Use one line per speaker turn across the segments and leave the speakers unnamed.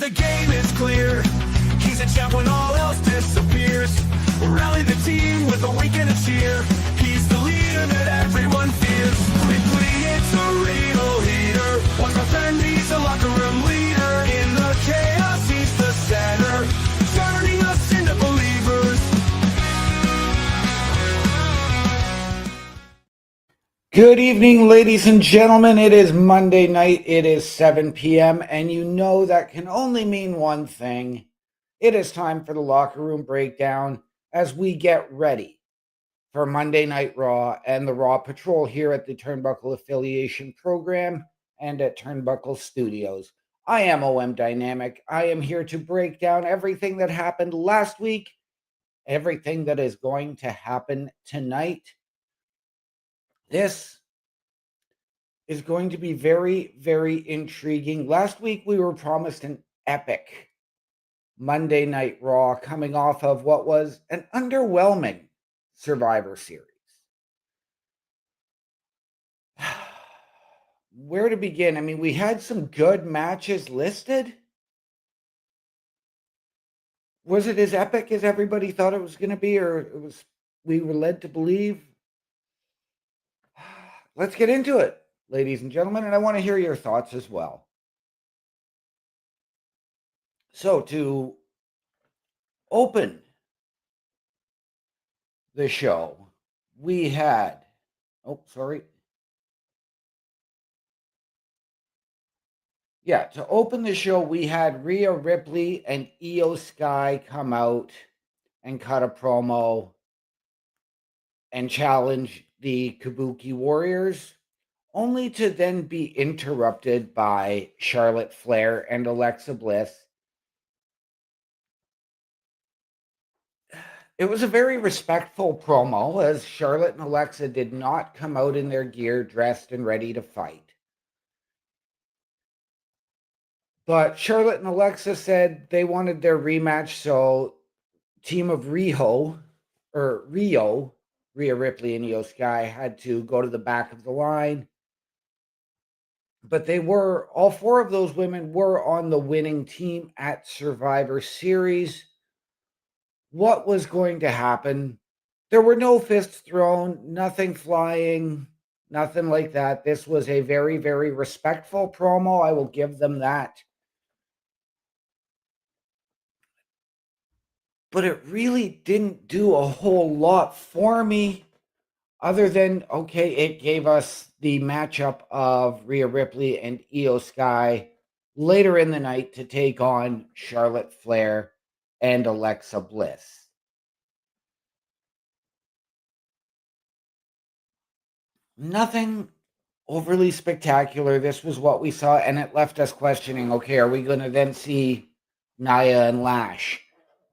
the game is clear. He's a champ when all else disappears. Rally the team with a wink and a cheer. He's the leader that everyone fears. Quickly, it's a real heater. One more friend, he's a locker room leader. In the chaos, he's the center, turning us into believers.
Good evening, ladies and gentlemen. It is Monday night. It is 7 p.m. And you know that can only mean one thing. It is time for the Locker Room Breakdown as we get ready for Monday Night Raw and the Raw Patrol here at the Turnbuckle Affiliation Program and at Turnbuckle Studios. I am OM Dynamic. I am here to break down everything that happened last week, everything that is going to happen tonight. This is going to be very, very intriguing. Last week, we were promised an epic Monday Night Raw coming off of what was an underwhelming Survivor Series. Where to begin? I mean, we had some good matches listed. Was it as epic as everybody thought it was going to be, or we were led to believe? Let's get into it, ladies and gentlemen, and I want to hear your thoughts as well. So to open the show, we had, to open the show, we had Rhea Ripley and Io Sky come out and cut a promo and challenge the Kabuki Warriors, only to then be interrupted by Charlotte Flair and Alexa Bliss. It was a very respectful promo, as Charlotte and Alexa did not come out in their gear, dressed and ready to fight. But Charlotte and Alexa said they wanted their rematch, so team of Rio, Rhea Ripley and Io Sky, had to go to the back of the line. But all four of those women were on the winning team at Survivor Series. What was going to happen? There were no fists thrown, nothing flying, nothing like that. This was a very, very respectful promo. I will give them that. But it really didn't do a whole lot for me, other than, okay, it gave us the matchup of Rhea Ripley and Io Sky later in the night to take on Charlotte Flair and Alexa Bliss. Nothing overly spectacular. This was what we saw, and it left us questioning, okay, are we going to then see Nia and Lash?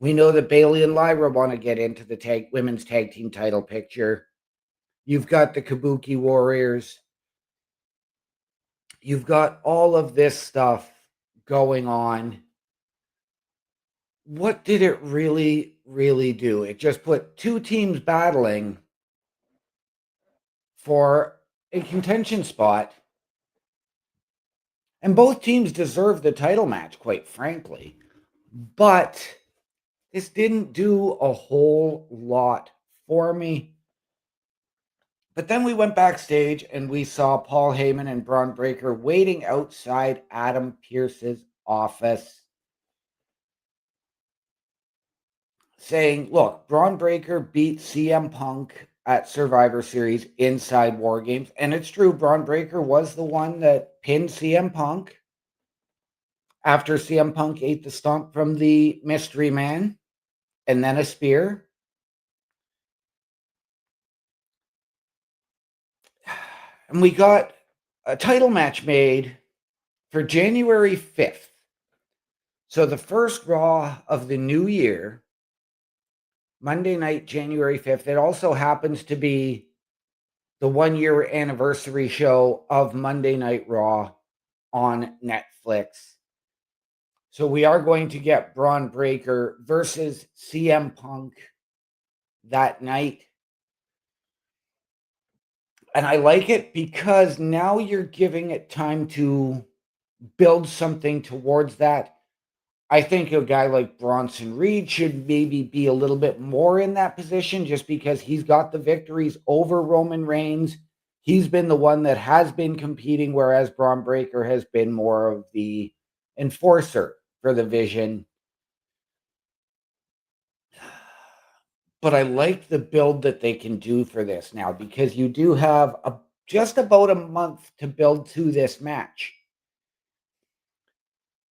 We know that Bayley and Lyra want to get into the women's tag team title picture. You've got the Kabuki Warriors. You've got all of this stuff going on. What did it really, really do? It just put two teams battling for a contention spot. And both teams deserve the title match, quite frankly. But this didn't do a whole lot for me. But then we went backstage and we saw Paul Heyman and Bron Breakker waiting outside Adam Pearce's office, saying, look, Bron Breakker beat CM Punk at Survivor Series inside War Games. And it's true, Bron Breakker was the one that pinned CM Punk after CM Punk ate the stomp from the Mystery Man and then a spear. And we got a title match made for January 5th. So the first Raw of the new year, Monday night, January 5th. It also happens to be the 1-year anniversary show of Monday Night Raw on Netflix. So we are going to get Bron Breakker versus CM Punk that night. And I like it because now you're giving it time to build something towards that. I think a guy like Bronson Reed should maybe be a little bit more in that position just because he's got the victories over Roman Reigns. He's been the one that has been competing, whereas Braun Breaker has been more of the enforcer for the vision. But I like the build that they can do for this now because you do have just about a month to build to this match.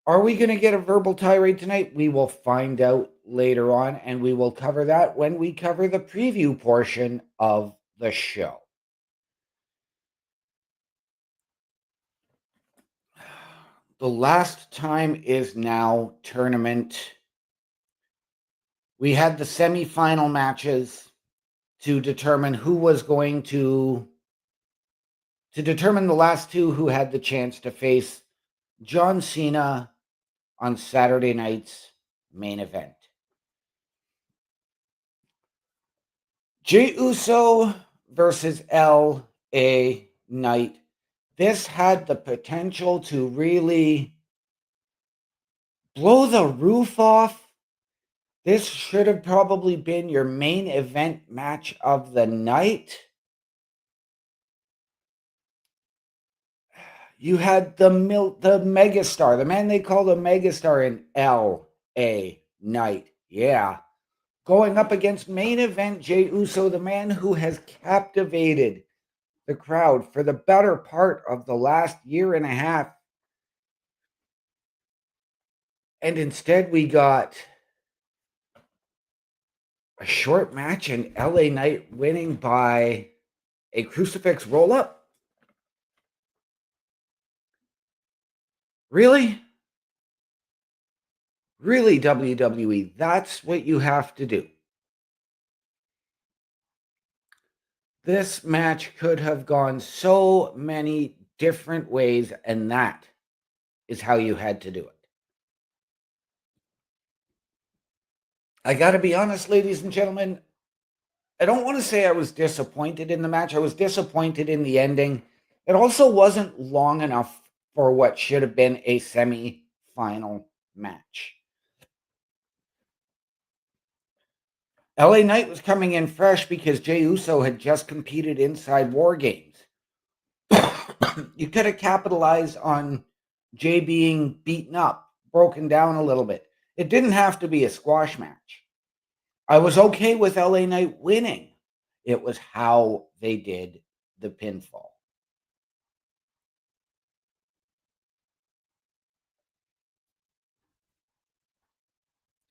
Are we going to get a verbal tirade tonight? We will find out later on, and we will cover that when we cover the preview portion of the show. The Last Time Is Now tournament. We had the semifinal matches to determine who was going to determine the last two who had the chance to face John Cena on Saturday night's main event. Jey Uso versus L.A. Knight. This had the potential to really blow the roof off. This should have probably been your main event match of the night. You had the megastar, the man they call the megastar in L.A. Knight. Yeah. Going up against main event Jey Uso, the man who has captivated the crowd for the better part of the last year and a half. And instead we got a short match and LA Knight winning by a crucifix roll-up. Really? Really, WWE, that's what you have to do. This match could have gone so many different ways, and that is how you had to do it. I got to be honest, ladies and gentlemen, I don't want to say I was disappointed in the match. I was disappointed in the ending. It also wasn't long enough for what should have been a semi-final match. LA Knight was coming in fresh because Jey Uso had just competed inside War Games. You could have capitalized on Jey being beaten up, broken down a little bit. It didn't have to be a squash match. I was okay with LA Knight winning. It was how they did the pinfall.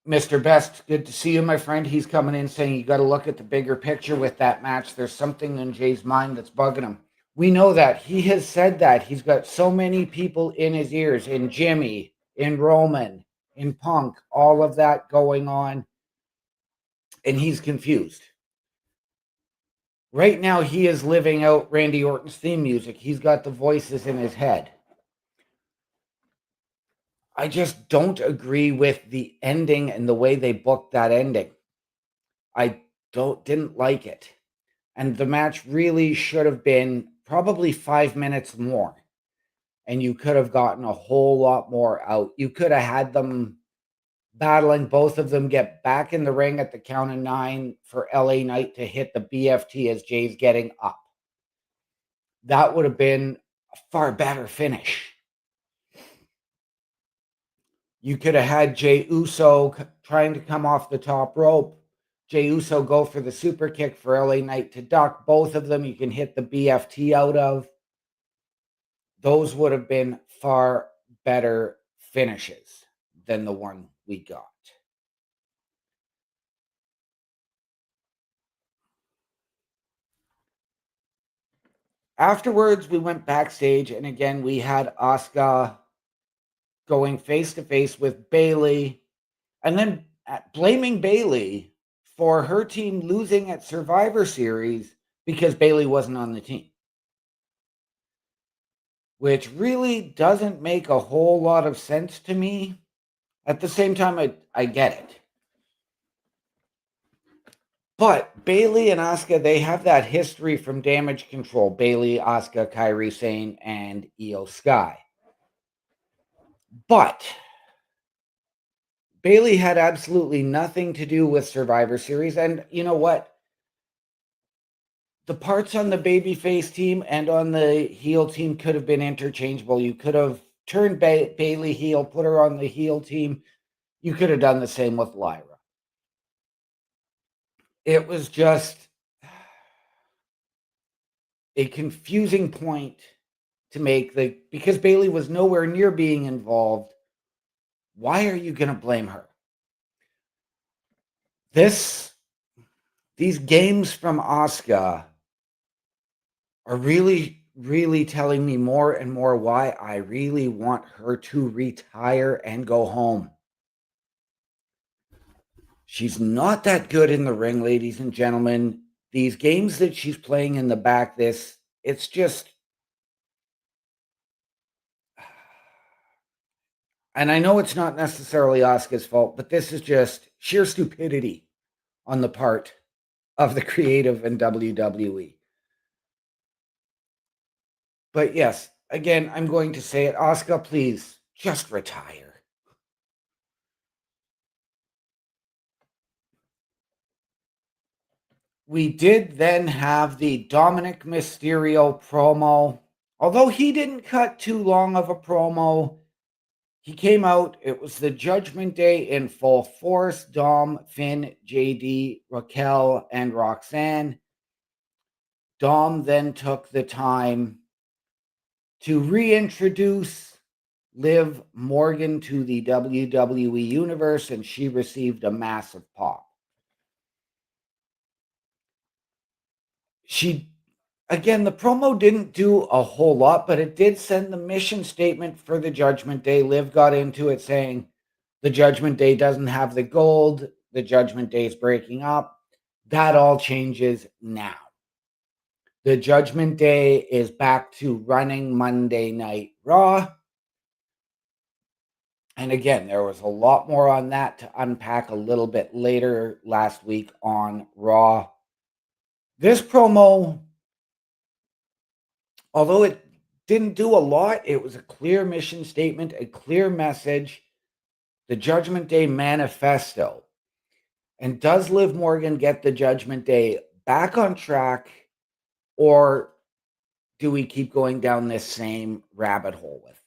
Mr. Best, good to see you, my friend. He's coming in saying you got to look at the bigger picture with that match. There's something in Jey's mind that's bugging him. We know that. He has said that. He's got so many people in his ears, in Jimmy, in Roman, in Punk, all of that going on. And he's confused. Right now, he is living out Randy Orton's theme music. He's got the voices in his head. I just don't agree with the ending and the way they booked that ending. I didn't like it. And the match really should have been probably 5 minutes more. And you could have gotten a whole lot more out. You could have had them battling, both of them get back in the ring at the count of 9 for LA Knight to hit the BFT as Jey's getting up. That would have been a far better finish. You could have had Jey Uso trying to come off the top rope. Jey Uso go for the super kick for LA Knight to duck. Both of them you can hit the BFT out of. Those would have been far better finishes than the one we got. Afterwards, we went backstage, and again, we had Asuka going face-to-face with Bayley, and then blaming Bayley for her team losing at Survivor Series because Bayley wasn't on the team. Which really doesn't make a whole lot of sense to me. At the same time, I get it. But Bayley and Asuka, they have that history from Damage Control. Bayley, Asuka, Kairi Sane, and Io Sky. But Bailey had absolutely nothing to do with Survivor Series. And you know what? The parts on the babyface team and on the heel team could have been interchangeable. You could have turned Bailey heel, put her on the heel team. You could have done the same with Lyra. It was just a confusing point to make, because Bailey was nowhere near being involved. Why are you going to blame her? These games from Asuka are really, really telling me more and more why I really want her to retire and go home. She's not that good in the ring, ladies and gentlemen. These games that she's playing in the back, it's just... And I know it's not necessarily Asuka's fault, but this is just sheer stupidity on the part of the creative in WWE. But yes, again, I'm going to say it. Asuka, please, just retire. We did then have the Dominic Mysterio promo. Although he didn't cut too long of a promo, he came out. It was the Judgment Day in full force. Dom, Finn, JD, Raquel, and Roxanne. Dom then took the time to reintroduce Liv Morgan to the WWE Universe, and she received a massive pop. Again, the promo didn't do a whole lot, but it did send the mission statement for the Judgment Day. Liv got into it saying the Judgment Day doesn't have the gold. The Judgment Day is breaking up. That all changes now. The Judgment Day is back to running Monday Night Raw. And again, there was a lot more on that to unpack a little bit later last week on Raw. This promo, although it didn't do a lot, it was a clear mission statement, a clear message, the Judgment Day manifesto. And does Liv Morgan get the Judgment Day back on track, or do we keep going down this same rabbit hole with them?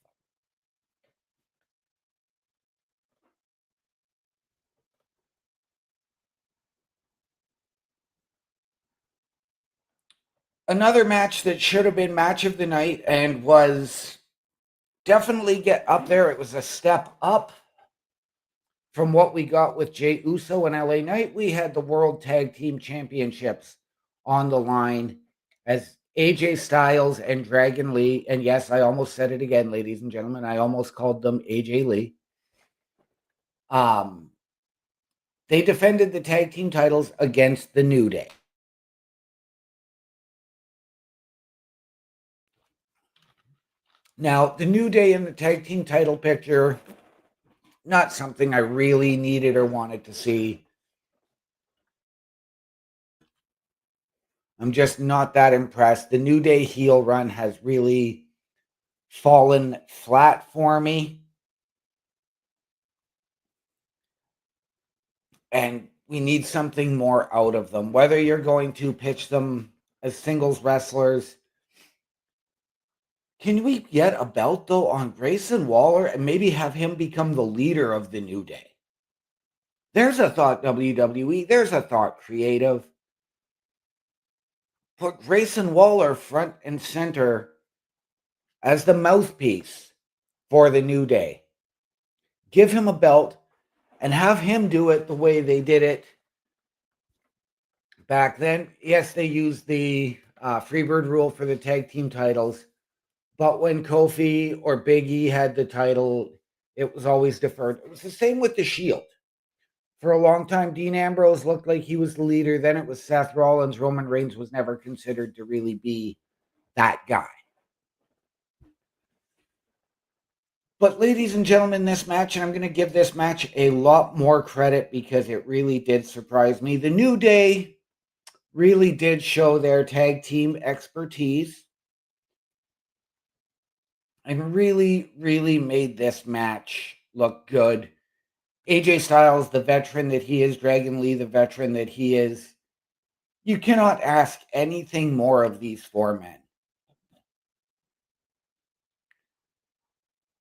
Another match that should have been match of the night and was definitely get up there. It was a step up from what we got with Jey Uso and LA Knight. We had the World Tag Team Championships on the line as AJ Styles and Dragon Lee, and yes, I almost said it again, ladies and gentlemen, I almost called them AJ Lee. They defended the tag team titles against the New Day. Now, the New Day in the tag team title picture, not something I really needed or wanted to see. I'm just not that impressed. The New Day heel run has really fallen flat for me. And we need something more out of them. Whether you're going to pitch them as singles wrestlers. Can we get a belt, though, on Grayson Waller and maybe have him become the leader of the New Day? There's a thought, WWE. There's a thought, creative. Put Grayson Waller front and center as the mouthpiece for the New Day. Give him a belt and have him do it the way they did it back then. Yes, they used the Freebird rule for the tag team titles, but when Kofi or Big E had the title, it was always deferred. It was the same with the Shield. For a long time, Dean Ambrose looked like he was the leader. Then it was Seth Rollins. Roman Reigns was never considered to really be that guy. But ladies and gentlemen, this match, and I'm going to give this match a lot more credit because it really did surprise me. The New Day really did show their tag team expertise and really, really made this match look good. AJ Styles, the veteran that he is, Dragon Lee, the veteran that he is, you cannot ask anything more of these four men.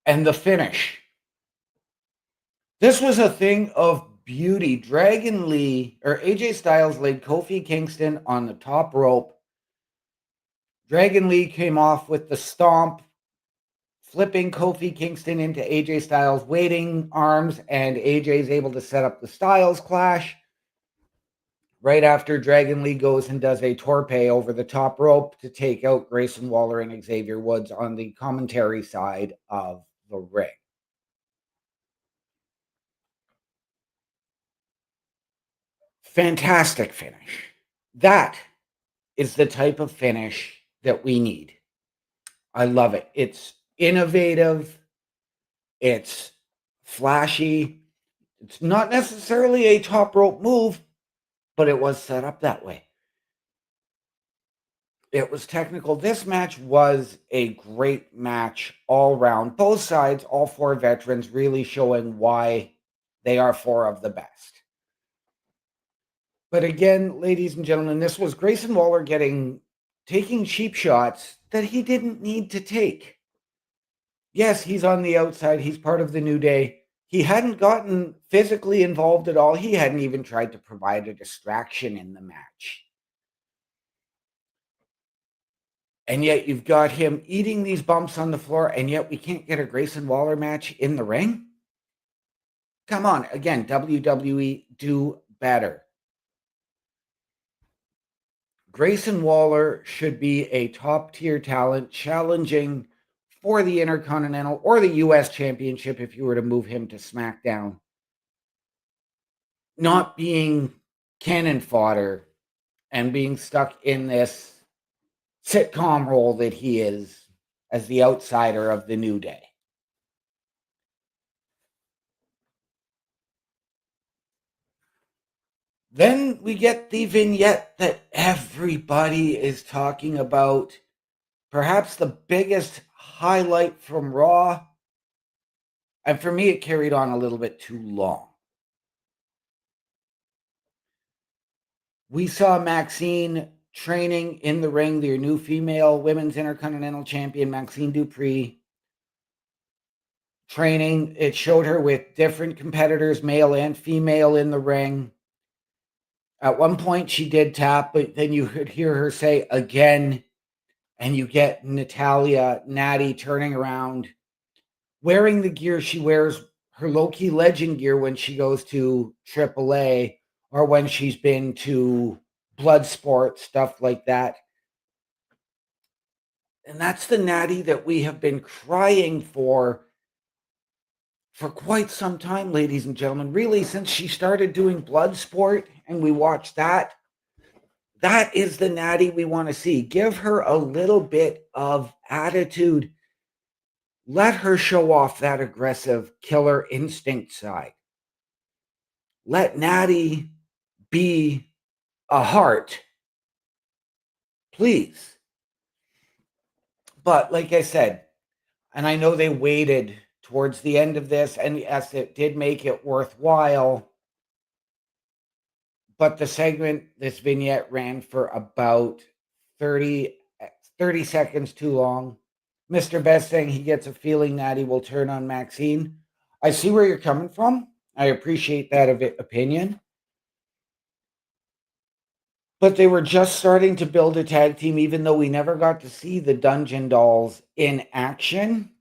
And the finish. This was a thing of beauty. Dragon Lee, or AJ Styles, laid Kofi Kingston on the top rope. Dragon Lee came off with the stomp, flipping Kofi Kingston into AJ Styles' waiting arms, and AJ is able to set up the Styles Clash. Right after, Dragon Lee goes and does a torpe over the top rope to take out Grayson Waller and Xavier Woods on the commentary side of the ring. Fantastic finish. That is the type of finish that we need. I love it. It's innovative. It's flashy. It's not necessarily a top rope move, but it was set up that way. It was technical. This match was a great match all round. Both sides, all four veterans, really showing why they are four of the best. But again, ladies and gentlemen, this was Grayson Waller taking cheap shots that he didn't need to take. Yes, he's on the outside. He's part of the New Day. He hadn't gotten physically involved at all. He hadn't even tried to provide a distraction in the match. And yet you've got him eating these bumps on the floor, and yet we can't get a Grayson Waller match in the ring? Come on. Again, WWE, do better. Grayson Waller should be a top-tier talent challenging for the Intercontinental or the U.S. Championship if you were to move him to SmackDown. Not being cannon fodder and being stuck in this sitcom role that he is as the outsider of the New Day. Then we get the vignette that everybody is talking about. Perhaps the biggest highlight from Raw. And for me, it carried on a little bit too long. We saw Maxine training in the ring, their new female women's Intercontinental Champion, Maxine Dupree. Training, it showed her with different competitors, male and female, in the ring. At one point, she did tap, but then you could hear her say again, and you get Natalya, Natty, turning around, wearing the gear she wears, her Low-Key Legend gear when she goes to AAA or when she's been to Bloodsport, stuff like that. And that's the Natty that we have been crying for quite some time, ladies and gentlemen. Really, since she started doing Bloodsport and we watched that, that is the Natty we want to see. Give her a little bit of attitude. Let her show off that aggressive killer instinct side. Let Natty be a heart, please. But like I said, and I know they waited towards the end of this, and yes, it did make it worthwhile, but the segment, this vignette, ran for about 30 seconds too long. Mr. Best saying he gets a feeling Natty will turn on Maxine. I see where you're coming from. I appreciate that opinion. But they were just starting to build a tag team, even though we never got to see the Dungeon Dolls in action.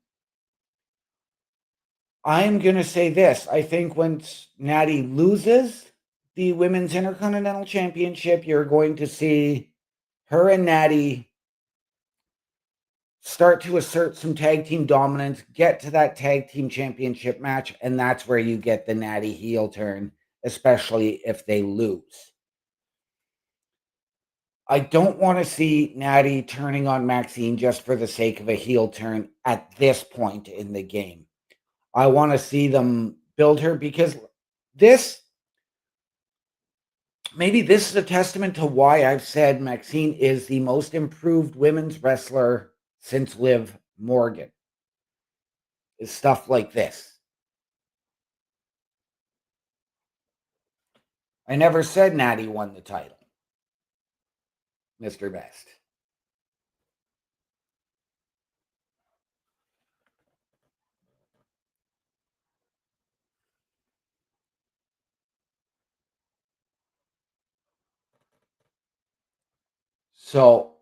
I'm going to say this. I think once Natty loses the Women's Intercontinental Championship, you're going to see her and Natty start to assert some tag team dominance, get to that tag team championship match, and that's where you get the Natty heel turn, especially if they lose. I don't want to see Natty turning on Maxine just for the sake of a heel turn at this point in the game. I want to see them build her, because maybe this is a testament to why I've said Maxine is the most improved women's wrestler since Liv Morgan. Is stuff like this. I never said Natty won the title, Mr. Best. So,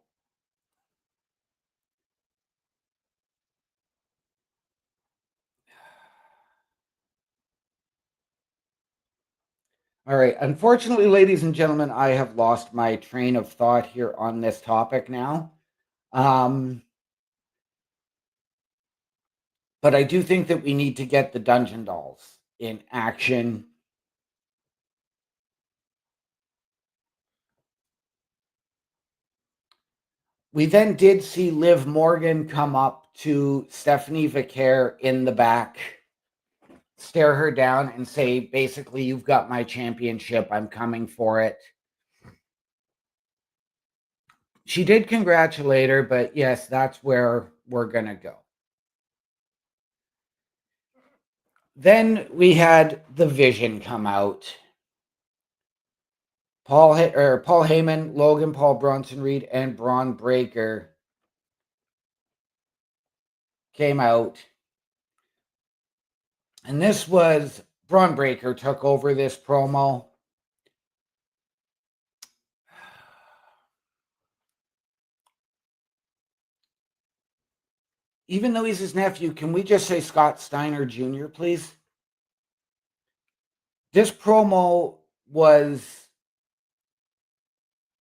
all right. Unfortunately, ladies and gentlemen, I have lost my train of thought here on this topic now. But I do think that we need to get the Dungeon Dolls in action. We then did see Liv Morgan come up to Stephanie Vicaire in the back, stare her down and say, basically, you've got my championship. I'm coming for it. She did congratulate her, but yes, that's where we're going to go. Then we had the Vision come out. Paul Heyman, Logan Paul, Bronson Reed, and Braun Breaker came out. And this was Braun Breaker took over this promo. Even though he's his nephew, can we just say Scott Steiner Jr., please? This promo was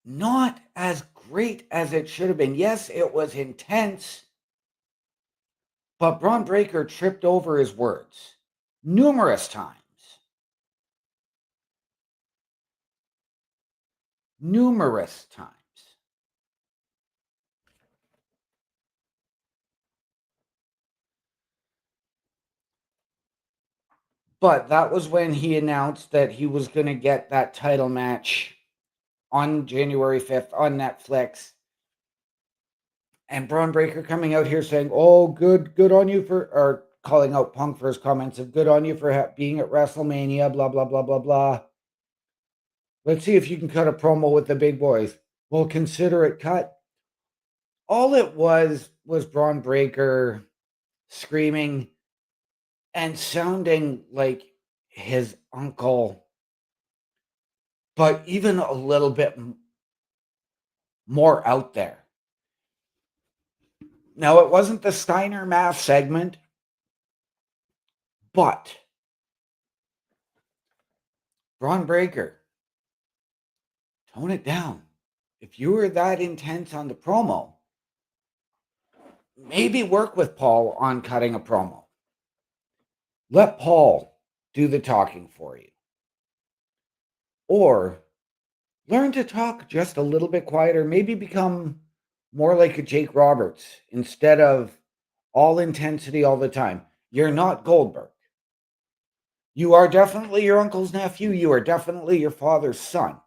not as great as it should have been. Yes, it was intense, but Braun Breaker tripped over his words numerous times. Numerous times. But that was when he announced that he was going to get that title match on January 5th on Netflix. And Braun Breaker coming out here saying, oh, good on you for, or calling out Punk for his comments of good on you for being at WrestleMania, blah, blah, blah, blah, blah. Let's see if you can cut a promo with the big boys. Well, consider it cut. All it was Braun Breaker screaming and sounding like his uncle, but even a little bit more out there. Now, it wasn't the Steiner math segment, but Braun Breaker, tone it down. If you were that intense on the promo, maybe work with Paul on cutting a promo. Let Paul do the talking for you. Or learn to talk just a little bit quieter. Maybe become more like a Jake Roberts instead of all intensity all the time. You're not Goldberg. You are definitely your uncle's nephew. You are definitely your father's son.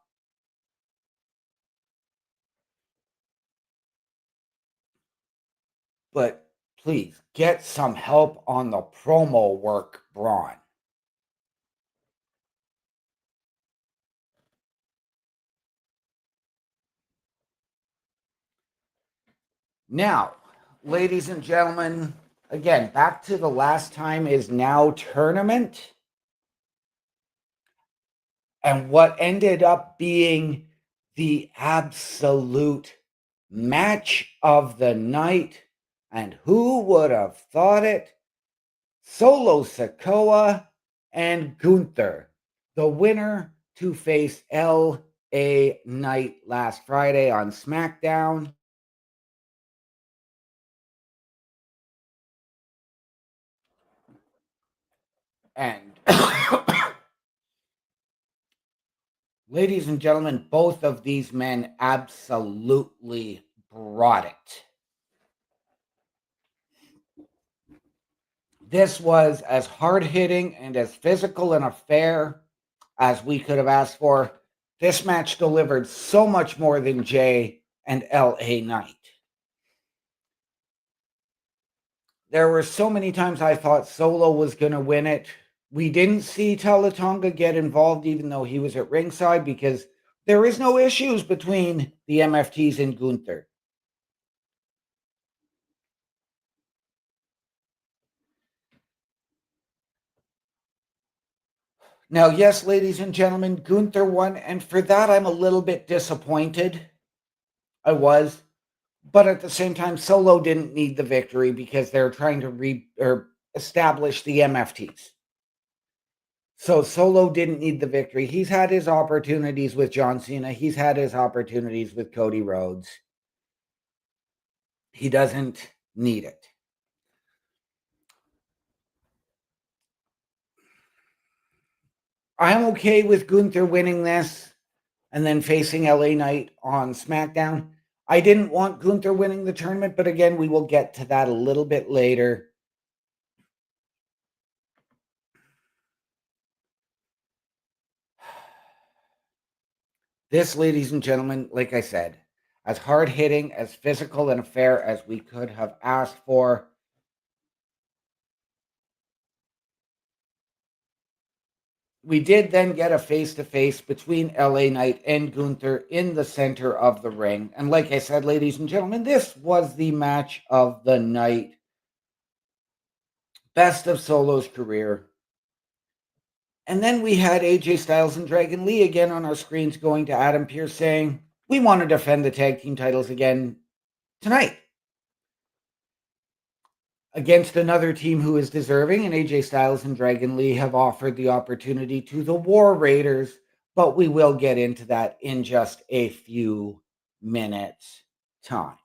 But please get some help on the promo work, Braun. Now, ladies and gentlemen, again, back to the Last Time Is Now tournament. And what ended up being the absolute match of the night. And who would have thought it? Solo Sikoa and Gunther, the winner to face L.A. Knight last Friday on SmackDown. And ladies and gentlemen, both of these men absolutely brought it. This was as hard-hitting and as physical an affair as we could have asked for. This match delivered so much more than Jay and L.A. Knight. There were so many times I thought Solo was going to win it. We didn't see Talatonga get involved, even though he was at ringside, because there is no issues between the MFTs and Gunther. Now, yes, ladies and gentlemen, Gunther won, and for that, I'm a little bit disappointed. I was. But at the same time, Solo didn't need the victory because they're trying to establish the MFTs. So Solo didn't need the victory. He's had his opportunities with John Cena. He's had his opportunities with Cody Rhodes. He doesn't need it. I'm okay with Gunther winning this and then facing LA Knight on SmackDown. I didn't want Gunther winning the tournament, but again, we will get to that a little bit later. This, ladies and gentlemen, like I said, as hard-hitting, as physical and fair as we could have asked for. We did then get a face-to-face between LA Knight and Gunther in the center of the ring. And like I said, ladies and gentlemen, this was the match of the night. Best of Solo's career. And then we had AJ Styles and Dragon Lee again on our screens going to Adam Pearce saying, we want to defend the tag team titles again tonight against another team who is deserving, and AJ Styles and Dragon Lee have offered the opportunity to the War Raiders, but we will get into that in just a few minutes' time.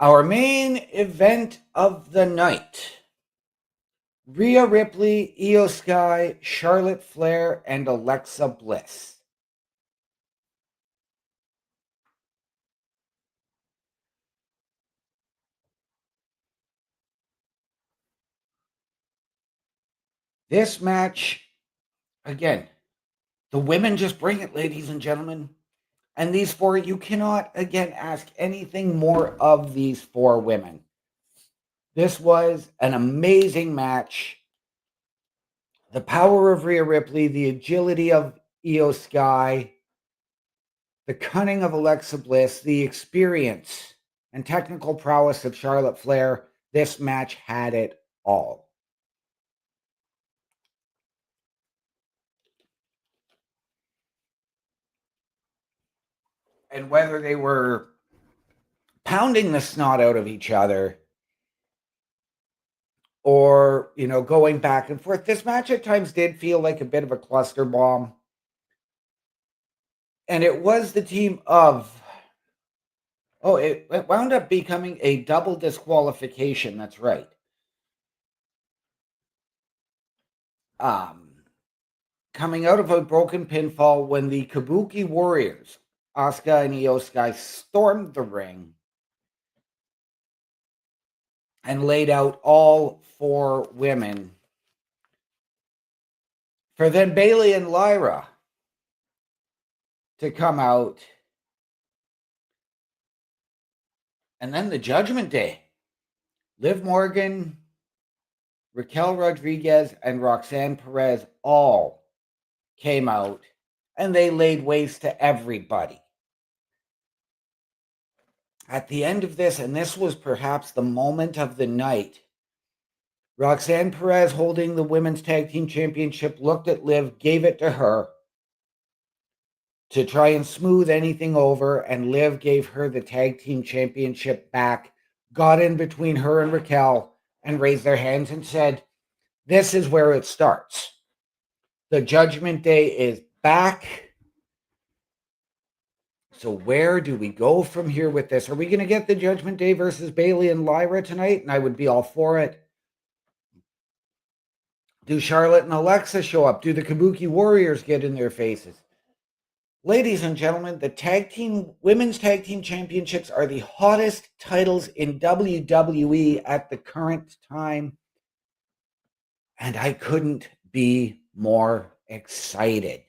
Our main event of the night: Rhea Ripley, Io Sky, Charlotte Flair, and Alexa Bliss. This match, again, the women just bring it, ladies and gentlemen. And these four, you cannot, again, ask anything more of these four women. This was an amazing match. The power of Rhea Ripley, the agility of Io Sky, the cunning of Alexa Bliss, the experience and technical prowess of Charlotte Flair. This match had it all. And whether they were pounding the snot out of each other or, going back and forth, this match at times did feel like a bit of a cluster bomb. And it was the team of, it wound up becoming a double disqualification. That's right. Coming out of a broken pinfall when the Kabuki Warriors, Asuka and Io Sky, stormed the ring and laid out all four women for then Bayley and Lyra to come out. And then the Judgment Day. Liv Morgan, Raquel Rodriguez, and Roxanne Perez all came out, and they laid waste to everybody. At the end of this, and this was perhaps the moment of the night, Roxanne Perez, holding the Women's Tag Team Championship, looked at Liv, gave it to her to try and smooth anything over, and Liv gave her the Tag Team Championship back, got in between her and Raquel, and raised their hands and said, this is where it starts. The Judgment Day is back. So where do we go from here with this? Are we going to get the Judgment Day versus Bayley and Lyra tonight? And I would be all for it. Do Charlotte and Alexa show up? Do the Kabuki Warriors get in their faces? Ladies and gentlemen, the Women's Tag Team Championships are the hottest titles in WWE at the current time. And I couldn't be more excited.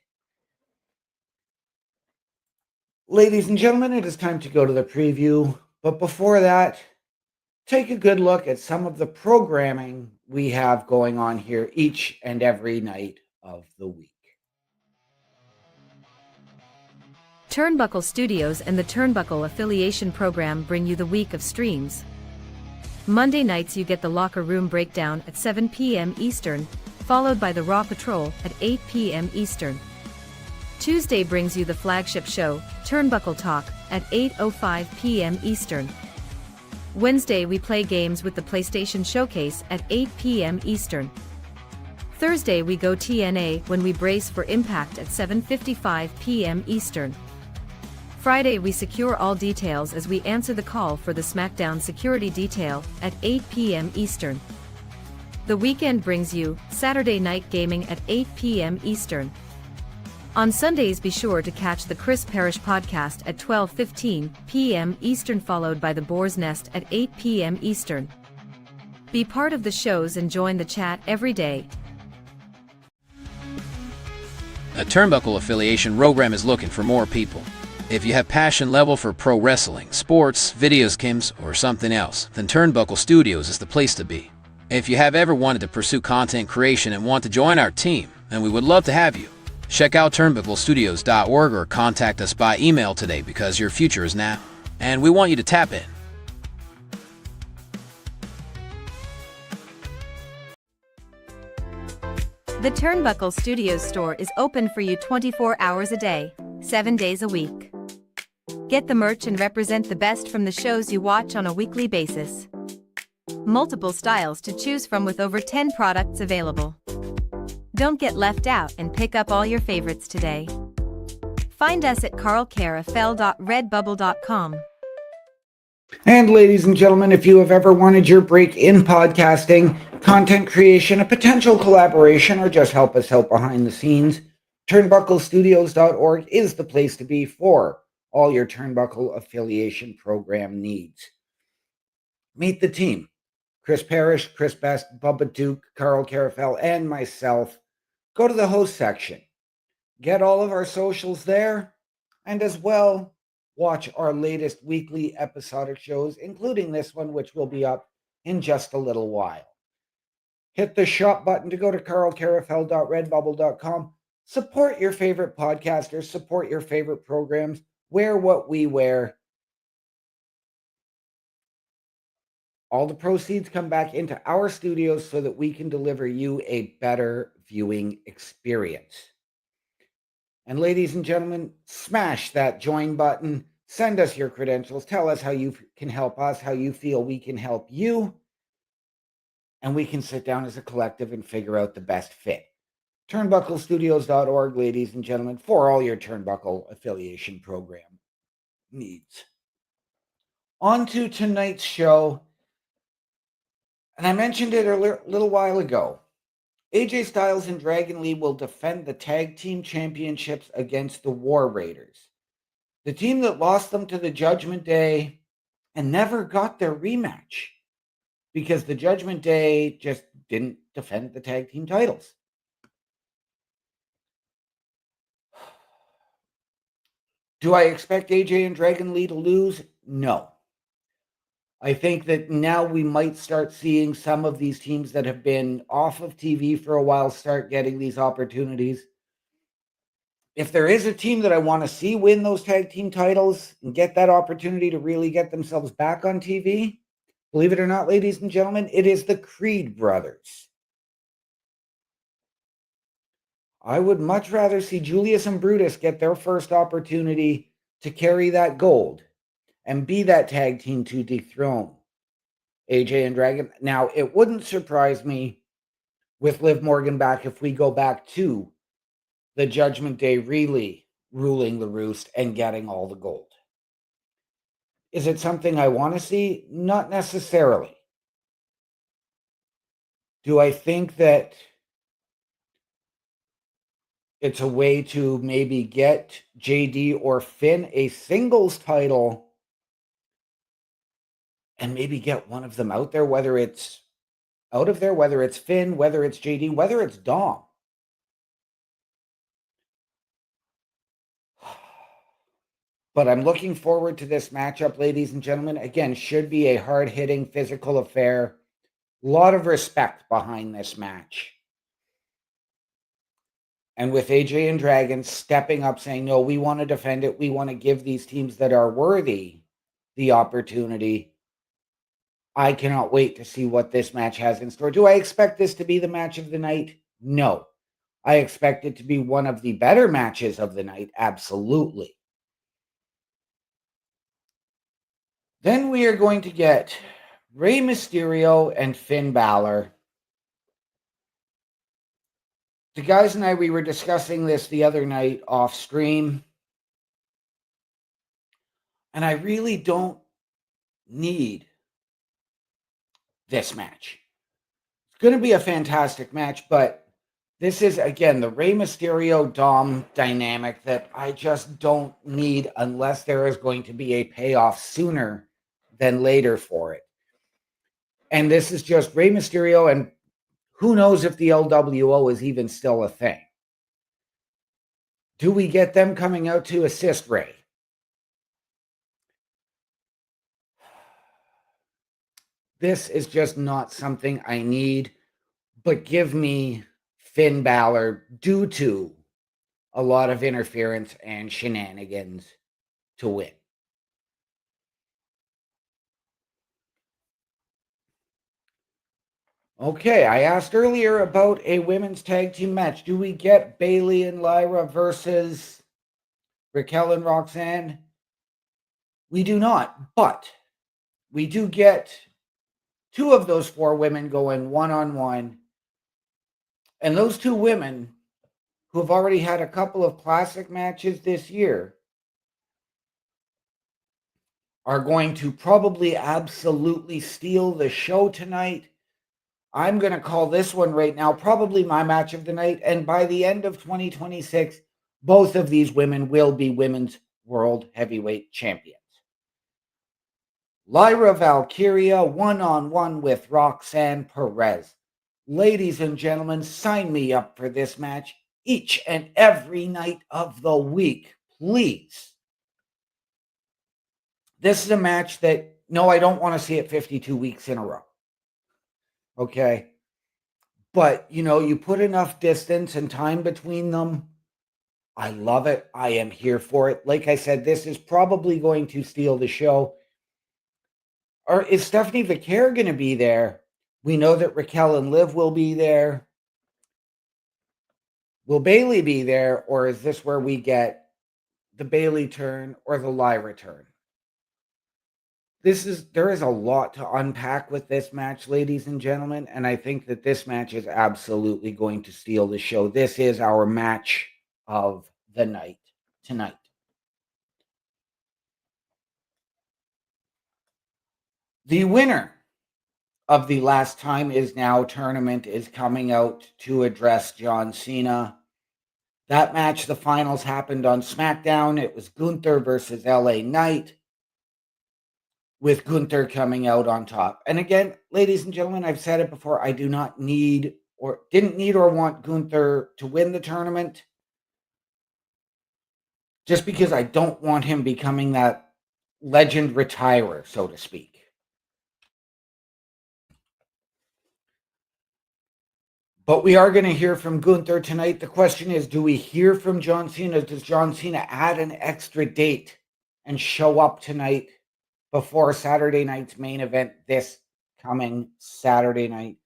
Ladies and gentlemen, it is time to go to the preview. But before that, take a good look at some of the programming we have going on here each and every night of the week.
Turnbuckle Studios and the Turnbuckle Affiliation Program bring you the week of streams. Monday nights you get the Locker Room Breakdown at 7 p.m. Eastern, followed by the Raw Patrol at 8 p.m. Eastern. Tuesday brings you the flagship show, Turnbuckle Talk, at 8:05 p.m. Eastern. Wednesday we play games with the PlayStation Showcase at 8 p.m. Eastern. Thursday we go TNA when we brace for Impact at 7:55 p.m. Eastern. Friday we secure all details as we answer the call for the SmackDown security detail at 8 p.m. Eastern. The weekend brings you Saturday Night Gaming at 8 p.m. Eastern. On Sundays be sure to catch the Chris Parrish podcast at 12:15 p.m. Eastern, followed by the Boar's Nest at 8 p.m. Eastern. Be part of the shows and join the chat every day.
A Turnbuckle Affiliation program is looking for more people. If you have passion level for pro wrestling, sports, video games, or something else, then Turnbuckle Studios is the place to be. If you have ever wanted to pursue content creation and want to join our team, then we would love to have you. Check out turnbucklestudios.org or contact us by email today, because your future is now, and we want you to tap in.
The Turnbuckle Studios store is open for you 24 hours a day, 7 days a week. Get the merch and represent the best from the shows you watch on a weekly basis. Multiple styles to choose from with over 10 products available. Don't get left out and pick up all your favorites today. Find us at carlcarafel.redbubble.com.
And ladies and gentlemen, if you have ever wanted your break in podcasting, content creation, a potential collaboration, or just help us help behind the scenes, turnbucklestudios.org is the place to be for all your Turnbuckle Affiliation Program needs. Meet the team. Chris Parrish, Chris Best, Bubba Duke, Carl Carafel, and myself. Go to the host section. Get all of our socials there, and as well, watch our latest weekly episodic shows, including this one, which will be up in just a little while. Hit the shop button to go to carlcarafel.redbubble.com. Support your favorite podcasters, support your favorite programs, wear what we wear. All the proceeds come back into our studios so that we can deliver you a better viewing experience. And ladies and gentlemen, smash that join button. Send us your credentials. Tell us how you can help us, how you feel we can help you. And we can sit down as a collective and figure out the best fit. Turnbucklestudios.org, ladies and gentlemen, for all your Turnbuckle Affiliation Program needs. On to tonight's show. And I mentioned it a little while ago. AJ Styles and Dragon Lee will defend the tag team championships against the War Raiders, the team that lost them to the Judgment Day and never got their rematch because the Judgment Day just didn't defend the tag team titles. Do I expect AJ and Dragon Lee to lose? No. I think that now we might start seeing some of these teams that have been off of TV for a while start getting these opportunities. If there is a team that I want to see win those tag team titles and get that opportunity to really get themselves back on TV, believe it or not, ladies and gentlemen, it is the Creed brothers. I would much rather see Julius and Brutus get their first opportunity to carry that gold and be that tag team to dethrone AJ and Dragon. Now, it wouldn't surprise me with Liv Morgan back if we go back to the Judgment Day really ruling the roost and getting all the gold. Is it something I want to see? Not necessarily. Do I think that it's a way to maybe get JD or Finn a singles title and maybe get one of them out there, whether it's Finn, whether it's JD, whether it's Dom? But I'm looking forward to this matchup, ladies and gentlemen. Again, should be a hard-hitting physical affair. A lot of respect behind this match. And with AJ and Dragon stepping up saying, no, we want to defend it. We want to give these teams that are worthy the opportunity. I cannot wait to see what this match has in store. Do I expect this to be the match of the night? No. I expect it to be one of the better matches of the night. Absolutely. Then we are going to get Rey Mysterio and Finn Balor. The guys and I, we were discussing this the other night off stream. And I really don't need this match. It's going to be a fantastic match, but this is, again, the Rey Mysterio Dom dynamic that I just don't need unless there is going to be a payoff sooner than later for it. And this is just Rey Mysterio, and who knows if the LWO is even still a thing. Do we get them coming out to assist Rey? This is just not something I need, but give me Finn Balor due to a lot of interference and shenanigans to win. Okay, I asked earlier about a women's tag team match. Do we get Bayley and Lyra versus Raquel and Roxanne? We do not, but we do get two of those four women going one-on-one. And those two women, who have already had a couple of classic matches this year, are going to probably absolutely steal the show tonight. I'm going to call this one right now probably my match of the night. And by the end of 2026, both of these women will be women's world heavyweight champions. Lyra Valkyria one-on-one with Roxanne Perez. Ladies and gentlemen, sign me up for this match each and every night of the week, please. This is a match that, no, I don't want to see it 52 weeks in a row. Okay? But, you know, you put enough distance and time between them. I love it. I am here for it. Like I said, this is probably going to steal the show. Or is Stephanie Vaquer going to be there? We know that Raquel and Liv will be there. Will Bayley be there? Or is this where we get the Bayley turn or the Lyra turn? There is a lot to unpack with this match, ladies and gentlemen, and I think that this match is absolutely going to steal the show. This is our match of the night tonight. The winner of the Last Time Is Now tournament is coming out to address John Cena. That match, the finals happened on SmackDown. It was Gunther versus LA Knight, with Gunther coming out on top. And again, ladies and gentlemen, I've said it before, I do not need or didn't need or want Gunther to win the tournament, just because I don't want him becoming that legend retirer, so to speak. But we are going to hear from Gunther tonight. The question is, do we hear from John Cena? Does John Cena add an extra date and show up tonight before Saturday night's main event this coming Saturday night?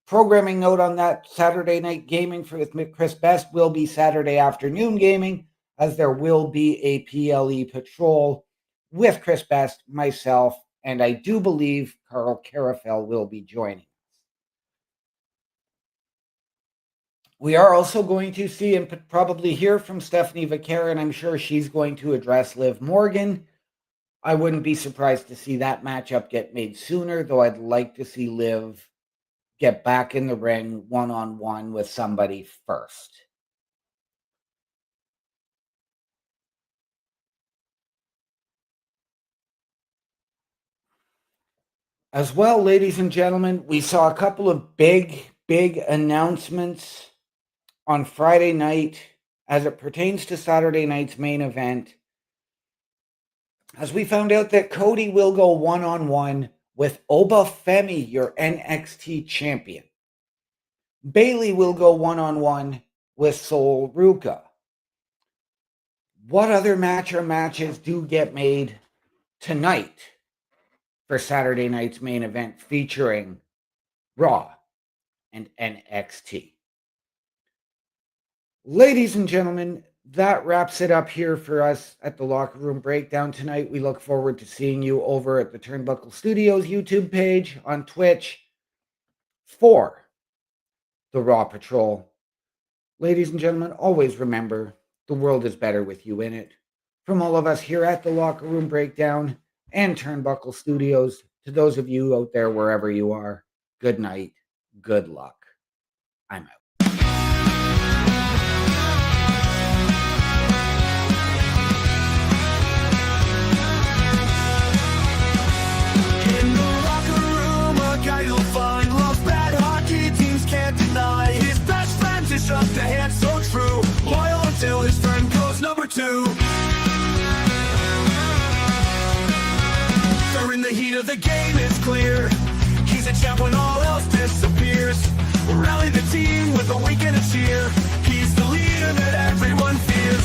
Programming note on that: Saturday night gaming for Chris Best will be Saturday afternoon gaming, as there will be a PLE patrol with Chris Best, myself, and I do believe Carl Carafel will be joining. We are also going to see and probably hear from Stephanie Vaquer, and I'm sure she's going to address Liv Morgan. I wouldn't be surprised to see that matchup get made sooner, though I'd like to see Liv get back in the ring one-on-one with somebody first. As well, ladies and gentlemen, we saw a couple of big announcements on Friday night as it pertains to Saturday night's main event. as we found out that Cody will go one-on-one with Obafemi, your NXT champion. Bailey will go one-on-one with Sol Ruka. What other match or matches do get made tonight for Saturday night's main event featuring Raw and NXT? Ladies and gentlemen, that wraps it up here for us at the Locker Room Breakdown tonight. We look forward to seeing you over at the Turnbuckle Studios YouTube page, on Twitch, for the Raw Patrol. Ladies and gentlemen, always remember, the world is better with you in it. From all of us here at the Locker Room Breakdown and Turnbuckle Studios, to those of you out there wherever you are, good night, good luck. I'm out.
In the locker room, a guy you'll find loves bad hockey, teams can't deny. His best friend is up the hand so true, loyal until his friend goes number 2. During the heat of the game, it's clear he's a champ when all else disappears. Rally the team with a wink and a cheer. He's the leader that everyone fears.